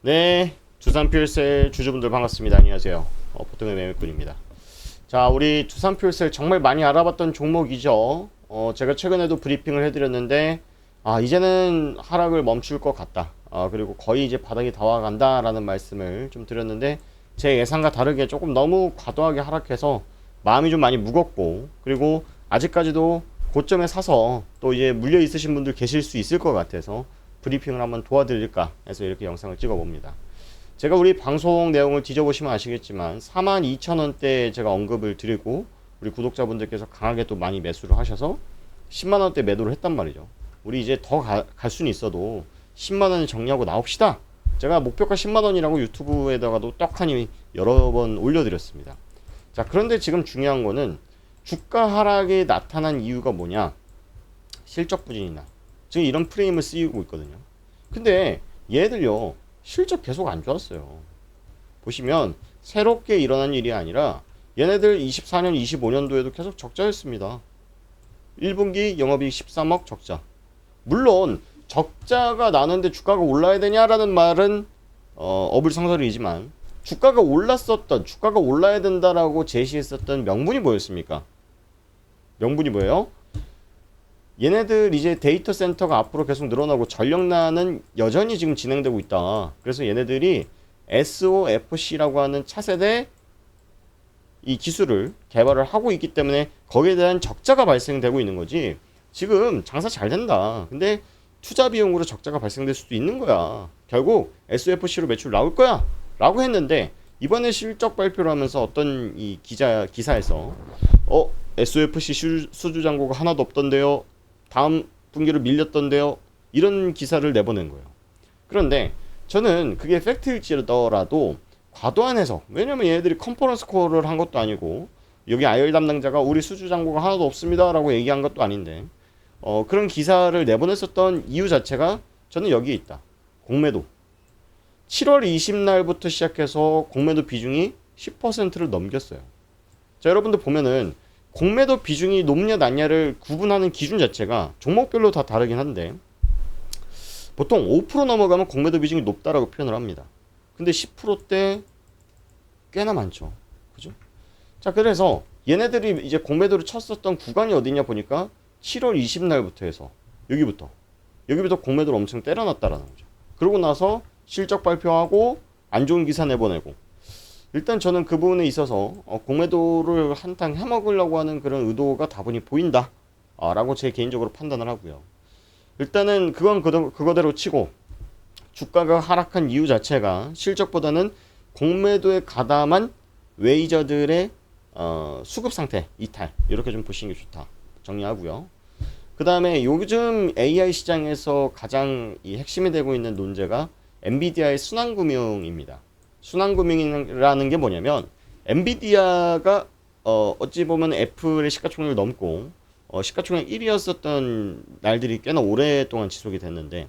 네, 두산퓨얼셀 주주분들 반갑습니다. 안녕하세요. 보통의 매매꾼입니다. 자, 우리 두산퓨얼셀 정말 많이 알아봤던 종목이죠. 제가 최근에도 브리핑을 해드렸는데, 이제는 하락을 멈출 것 같다. 그리고 거의 이제 바닥이 다 와간다라는 말씀을 좀 드렸는데, 제 예상과 다르게 조금 너무 과도하게 하락해서 마음이 좀 많이 무겁고, 그리고 아직까지도 고점에 사서 또 이제 물려 있으신 분들 계실 수 있을 것 같아서 브리핑을 한번 도와드릴까 해서 이렇게 영상을 찍어 봅니다. 제가 우리 방송 내용을 뒤져보시면 아시겠지만 42,000원대 제가 언급을 드리고 우리 구독자분들께서 강하게 또 많이 매수를 하셔서 10만원대 매도를 했단 말이죠. 우리 이제 더 갈 수는 있어도 10만원을 정리하고 나옵시다. 제가 목표가 10만원이라고 유튜브에다가도 떡하니 여러 번 올려드렸습니다. 자, 그런데 지금 중요한 거는 주가 하락이 나타난 이유가 뭐냐? 실적 부진이나 지금 이런 프레임을 쓰이고 있거든요. 근데 얘들요, 실적 계속 안 좋았어요. 보시면 새롭게 일어난 일이 아니라 얘네들 24년 25년도에도 계속 적자였습니다. 1분기 영업이익 13억 적자. 물론 적자가 나는데 주가가 올라야 되냐라는 말은 어불성설이지만 주가가 올랐었던, 주가가 올라야 된다라고 제시했었던 명분이 뭐였습니까? 명분이 뭐예요? 얘네들 이제 데이터 센터가 앞으로 계속 늘어나고 전력난은 여전히 지금 진행되고 있다. 그래서 얘네들이 SOFC라고 하는 차세대 이 기술을 개발을 하고 있기 때문에 거기에 대한 적자가 발생되고 있는 거지. 지금 장사 잘 된다. 근데 투자 비용으로 적자가 발생될 수도 있는 거야. 결국 SOFC로 매출 나올 거야 라고 했는데 이번에 실적 발표를 하면서 어떤 이 기사에서 SOFC 수주 잔고가 하나도 없던데요, 다음 분기로 밀렸던데요, 이런 기사를 내보낸 거예요. 그런데 저는 그게 팩트일지라도 과도한 해석, 왜냐면 얘네들이 컨퍼런스 콜을 한 것도 아니고 여기 IR 담당자가 우리 수주 잔고가 하나도 없습니다 라고 얘기한 것도 아닌데 그런 기사를 내보냈었던 이유 자체가 저는 여기에 있다. 공매도 7월 20날부터 시작해서 공매도 비중이 10%를 넘겼어요. 자, 여러분들 보면은 공매도 비중이 높냐 낮냐를 구분하는 기준 자체가 종목별로 다 다르긴 한데 보통 5% 넘어가면 공매도 비중이 높다라고 표현을 합니다. 근데 10%대 꽤나 많죠. 그죠? 자, 그래서 얘네들이 이제 공매도를 쳤었던 구간이 어디냐 보니까 7월 20날부터 해서 여기부터 공매도를 엄청 때려놨다라는 거죠. 그러고 나서 실적 발표하고 안 좋은 기사 내보내고, 일단 저는 그 부분에 있어서 공매도를 한탕 해먹으려고 하는 그런 의도가 다분히 보인다 라고 제 개인적으로 판단을 하고요. 일단은 그건 그거대로 치고 주가가 하락한 이유 자체가 실적보다는 공매도에 가담한 웨이저들의 수급 상태 이탈, 이렇게 좀 보시는 게 좋다 정리하고요. 그 다음에 요즘 AI 시장에서 가장 이 핵심이 되고 있는 논제가 엔비디아의 순환금융입니다. 순환금융이라는 게 뭐냐면 엔비디아가 어찌 보면 애플의 시가총액을 넘고 시가총액 1위였었던 날들이 꽤나 오랫동안 지속이 됐는데,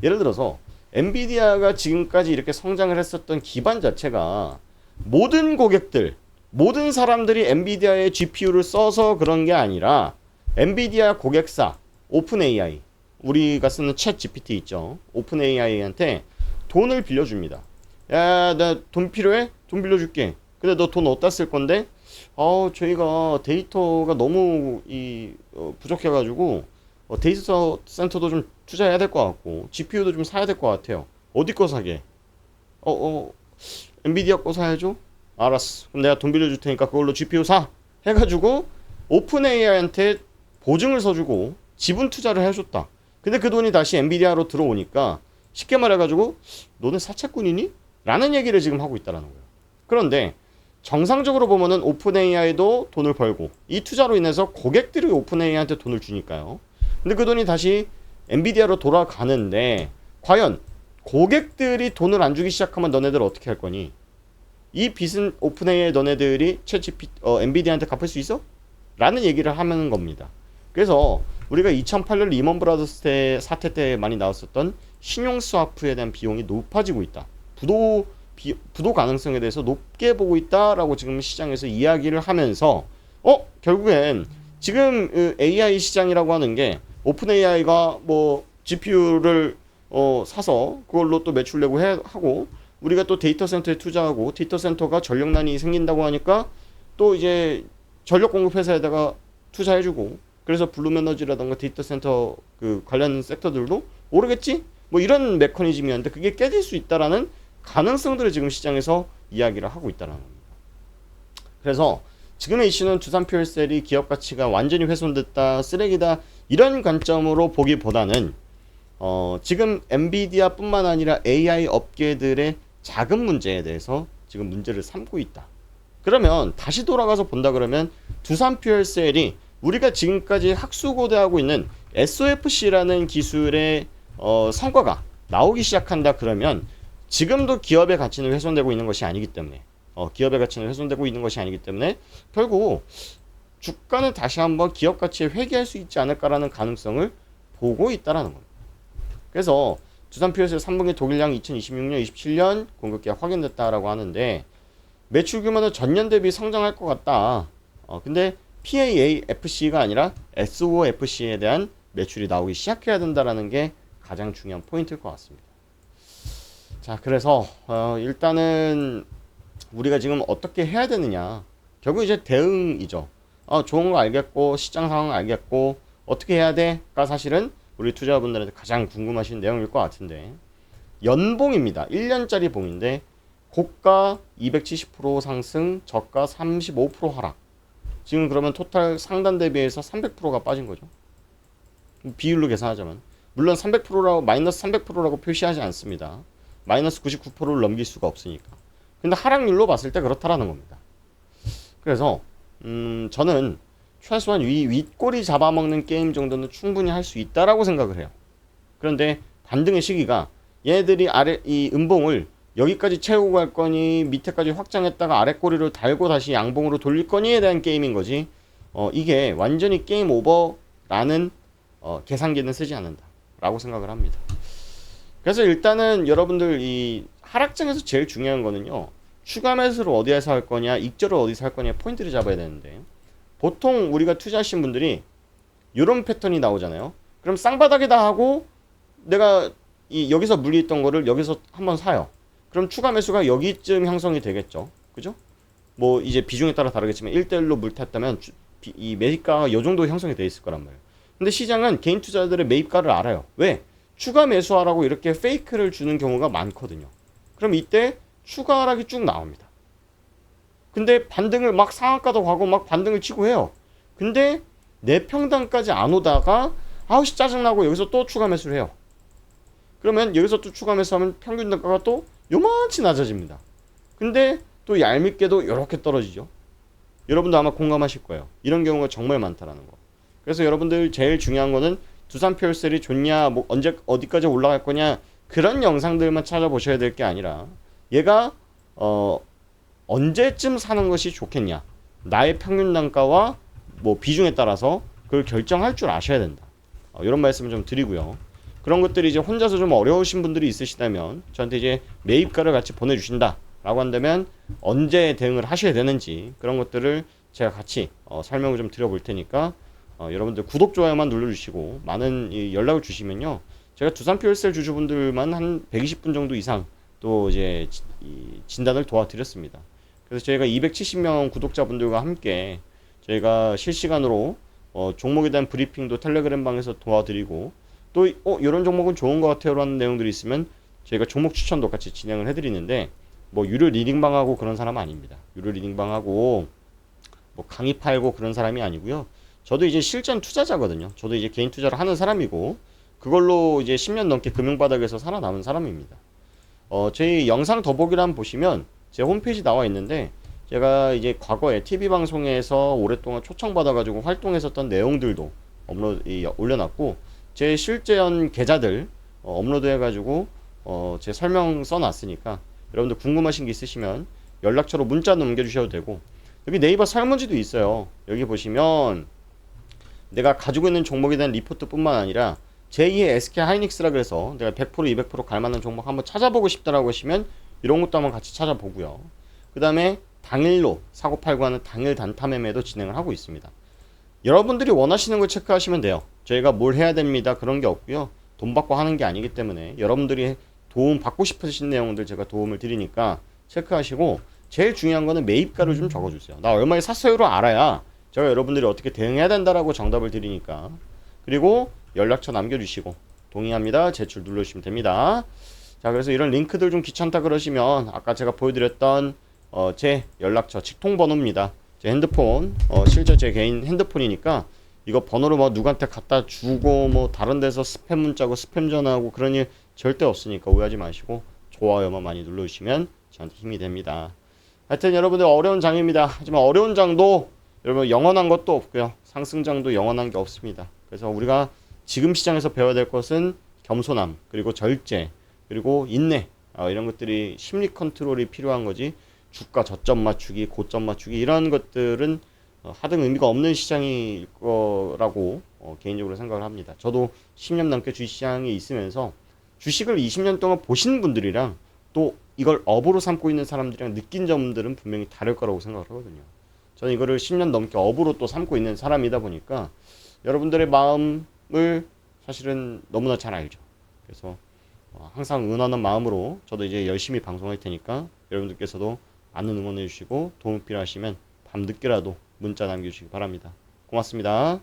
예를 들어서 엔비디아가 지금까지 이렇게 성장을 했었던 기반 자체가 모든 고객들, 모든 사람들이 엔비디아의 GPU를 써서 그런 게 아니라 엔비디아 고객사 오픈 AI, 우리가 쓰는 챗 GPT 있죠, 오픈 AI한테 돈을 빌려줍니다. 야, 나 돈 필요해? 돈 빌려줄게. 근데 너 돈 어디다 쓸 건데? 저희가 데이터가 너무 부족해가지고 데이터 센터도 좀 투자해야 될 것 같고 GPU도 좀 사야 될 것 같아요. 어디 거 사게? 엔비디아 거 사야죠? 알았어. 그럼 내가 돈 빌려줄 테니까 그걸로 GPU 사. 해가지고 오픈 AI한테 보증을 서주고 지분 투자를 해줬다. 근데 그 돈이 다시 엔비디아로 들어오니까 쉽게 말해가지고 너네 사채꾼이니? 라는 얘기를 지금 하고 있다는 거예요. 그런데 정상적으로 보면은 오픈 AI도 돈을 벌고 이 투자로 인해서 고객들이 오픈 AI한테 돈을 주니까요. 근데 그 돈이 다시 엔비디아로 돌아가는데 과연 고객들이 돈을 안 주기 시작하면 너네들 어떻게 할 거니? 이 빚은 오픈 AI 너네들이 엔비디아한테 갚을 수 있어? 라는 얘기를 하는 겁니다. 그래서 우리가 2008년 리먼 브라더스 사태 때 많이 나왔었던 신용 스와프에 대한 비용이 높아지고 있다. 부도 가능성에 대해서 높게 보고 있다라고 지금 시장에서 이야기를 하면서 결국엔 지금 AI 시장이라고 하는 게 오픈 AI가 뭐 GPU를 사서 그걸로 또 매출 내고 하고, 우리가 또 데이터 센터에 투자하고 데이터 센터가 전력난이 생긴다고 하니까 또 이제 전력 공급 회사에다가 투자해주고, 그래서 블루에너지라던가 데이터 센터 그 관련 섹터들도 오르겠지? 뭐 이런 메커니즘이었는데 그게 깨질 수 있다라는 가능성들을 지금 시장에서 이야기를 하고 있다는 겁니다. 그래서 지금의 이슈는 두산 퓨얼셀이 기업 가치가 완전히 훼손됐다, 쓰레기다, 이런 관점으로 보기보다는 지금 엔비디아 뿐만 아니라 AI 업계들의 자금 문제에 대해서 지금 문제를 삼고 있다. 그러면 다시 돌아가서 본다 그러면 두산 퓨얼셀이 우리가 지금까지 학수고대하고 있는 SOFC라는 기술의 성과가 나오기 시작한다 그러면 지금도 기업의 가치는 훼손되고 있는 것이 아니기 때문에 기업의 가치는 훼손되고 있는 것이 아니기 때문에 결국 주가는 다시 한번 기업 가치에 회귀할 수 있지 않을까라는 가능성을 보고 있다라는 겁니다. 그래서 두산 퓨얼셀 3분기 독일량 2026년, 27년 공급계약 확인됐다라고 하는데 매출 규모는 전년 대비 성장할 것 같다. 근데 PAFC가 아니라 SOFC에 대한 매출이 나오기 시작해야 된다라는 게 가장 중요한 포인트일 것 같습니다. 자, 그래서 일단은 우리가 지금 어떻게 해야 되느냐, 결국 이제 대응이죠. 좋은 거 알겠고 시장 상황 알겠고 어떻게 해야 돼가 사실은 우리 투자자분들한테 가장 궁금하신 내용일 것 같은데, 연봉입니다. 1년짜리 봉인데 고가 270% 상승, 저가 35% 하락. 지금 그러면 토탈 상단 대비해서 300%가 빠진 거죠. 비율로 계산하자면 물론 300%라고 마이너스 300%라고 표시하지 않습니다. 마이너스 99%를 넘길 수가 없으니까. 근데 하락률로 봤을 때 그렇다라는 겁니다. 그래서 저는 최소한 윗꼬리 잡아먹는 게임 정도는 충분히 할 수 있다라고 생각을 해요. 그런데 반등의 시기가 얘네들이 이 음봉을 여기까지 채우고 갈 거니 밑에까지 확장했다가 아래 꼬리를 달고 다시 양봉으로 돌릴 거니에 대한 게임인 거지, 이게 완전히 게임 오버라는 계산기는 쓰지 않는다 라고 생각을 합니다. 그래서 일단은 여러분들 이 하락장에서 제일 중요한 거는요, 추가 매수를 어디에서 할 거냐, 익절을 어디서 할 거냐 포인트를 잡아야 되는데, 보통 우리가 투자하신 분들이 이런 패턴이 나오잖아요. 그럼 쌍바닥이다 하고 내가 여기서 물리있던 거를 여기서 한번 사요. 그럼 추가 매수가 여기쯤 형성이 되겠죠. 그죠? 뭐 이제 비중에 따라 다르겠지만 1대1로 물탔다면 이 매입가가 요 정도 형성이 돼 있을 거란 말이에요. 근데 시장은 개인 투자자들의 매입가를 알아요. 왜? 추가 매수하라고 이렇게 페이크를 주는 경우가 많거든요. 그럼 이때 추가 하락이 쭉 나옵니다. 근데 반등을 막 상한가도 가고 막 반등을 치고 해요. 근데 내 평단까지 안 오다가 아우씨 짜증나고 여기서 또 추가 매수를 해요. 그러면 여기서 또 추가 매수하면 평균 단가가 또 요만치 낮아집니다. 근데 또 얄밉게도 이렇게 떨어지죠. 여러분도 아마 공감하실 거예요. 이런 경우가 정말 많다라는 거. 그래서 여러분들 제일 중요한 거는 두산 퓨얼셀이 좋냐, 뭐 언제 어디까지 올라갈 거냐, 그런 영상들만 찾아보셔야 될 게 아니라 얘가 언제쯤 사는 것이 좋겠냐, 나의 평균 단가와 뭐 비중에 따라서 그걸 결정할 줄 아셔야 된다. 이런 말씀을 좀 드리고요. 그런 것들이 이제 혼자서 좀 어려우신 분들이 있으시다면 저한테 이제 매입가를 같이 보내주신다 라고 한다면 언제 대응을 하셔야 되는지 그런 것들을 제가 같이 설명을 좀 드려볼 테니까 여러분들 구독, 좋아요만 눌러주시고 많은 연락을 주시면요, 제가 두산 퓨얼셀 주주분들만 한 120분 정도 이상 또 이제 진단을 도와드렸습니다. 그래서 저희가 270명 구독자분들과 함께 저희가 실시간으로 종목에 대한 브리핑도 텔레그램 방에서 도와드리고, 또 이런 종목은 좋은 것 같아요 라는 내용들이 있으면 저희가 종목 추천도 같이 진행을 해드리는데, 뭐 유료 리딩방하고 그런 사람은 아닙니다. 유료 리딩방하고 뭐 강의 팔고 그런 사람이 아니고요. 저도 이제 실전 투자자거든요. 저도 이제 개인 투자를 하는 사람이고 그걸로 이제 10년 넘게 금융바닥에서 살아남은 사람입니다. 저희 영상 더보기란 보시면 제 홈페이지 나와 있는데, 제가 이제 과거에 TV방송에서 오랫동안 초청받아가지고 활동했었던 내용들도 올려놨고, 제 실제연 계좌들 업로드 해가지고 제 설명 써놨으니까 여러분들 궁금하신 게 있으시면 연락처로 문자 넘겨주셔도 되고, 여기 네이버 설문지도 있어요. 여기 보시면 내가 가지고 있는 종목에 대한 리포트뿐만 아니라 제2의 SK 하이닉스라 그래서 내가 100% 200% 갈만한 종목 한번 찾아보고 싶다라고 하시면 이런 것도 한번 같이 찾아보고요. 그 다음에 당일로 사고팔고 하는 당일 단타 매매도 진행을 하고 있습니다. 여러분들이 원하시는 걸 체크하시면 돼요. 저희가 뭘 해야 됩니다 그런 게 없고요. 돈 받고 하는 게 아니기 때문에 여러분들이 도움 받고 싶으신 내용들 제가 도움을 드리니까 체크하시고, 제일 중요한 거는 매입가를 좀 적어주세요. 나 얼마에 샀어요로 알아야 제가 여러분들이 어떻게 대응해야 된다라고 정답을 드리니까. 그리고 연락처 남겨주시고 동의합니다 제출 눌러주시면 됩니다. 자, 그래서 이런 링크들 좀 귀찮다 그러시면 아까 제가 보여드렸던 제 연락처 직통번호입니다. 제 핸드폰, 실제 제 개인 핸드폰이니까 이거 번호를 뭐 누구한테 갖다 주고 뭐 다른 데서 스팸 문자고 스팸 전화하고 그런 일 절대 없으니까 오해하지 마시고 좋아요만 많이 눌러주시면 저한테 힘이 됩니다. 하여튼 여러분들 어려운 장입니다. 하지만 어려운 장도 여러분 영원한 것도 없고요. 상승장도 영원한 게 없습니다. 그래서 우리가 지금 시장에서 배워야 될 것은 겸손함, 그리고 절제, 그리고 인내, 이런 것들이 심리 컨트롤이 필요한 거지, 주가 저점 맞추기, 고점 맞추기 이런 것들은 하등 의미가 없는 시장일 거라고 개인적으로 생각을 합니다. 저도 10년 넘게 주식시장에 있으면서 주식을 20년 동안 보신 분들이랑 또 이걸 업으로 삼고 있는 사람들이랑 느낀 점들은 분명히 다를 거라고 생각을 하거든요. 저는 이거를 10년 넘게 업으로 또 삼고 있는 사람이다 보니까 여러분들의 마음을 사실은 너무나 잘 알죠. 그래서 항상 응원하는 마음으로 저도 이제 열심히 방송할 테니까 여러분들께서도 많은 응원해 주시고 도움 필요하시면 밤늦게라도 문자 남겨주시기 바랍니다. 고맙습니다.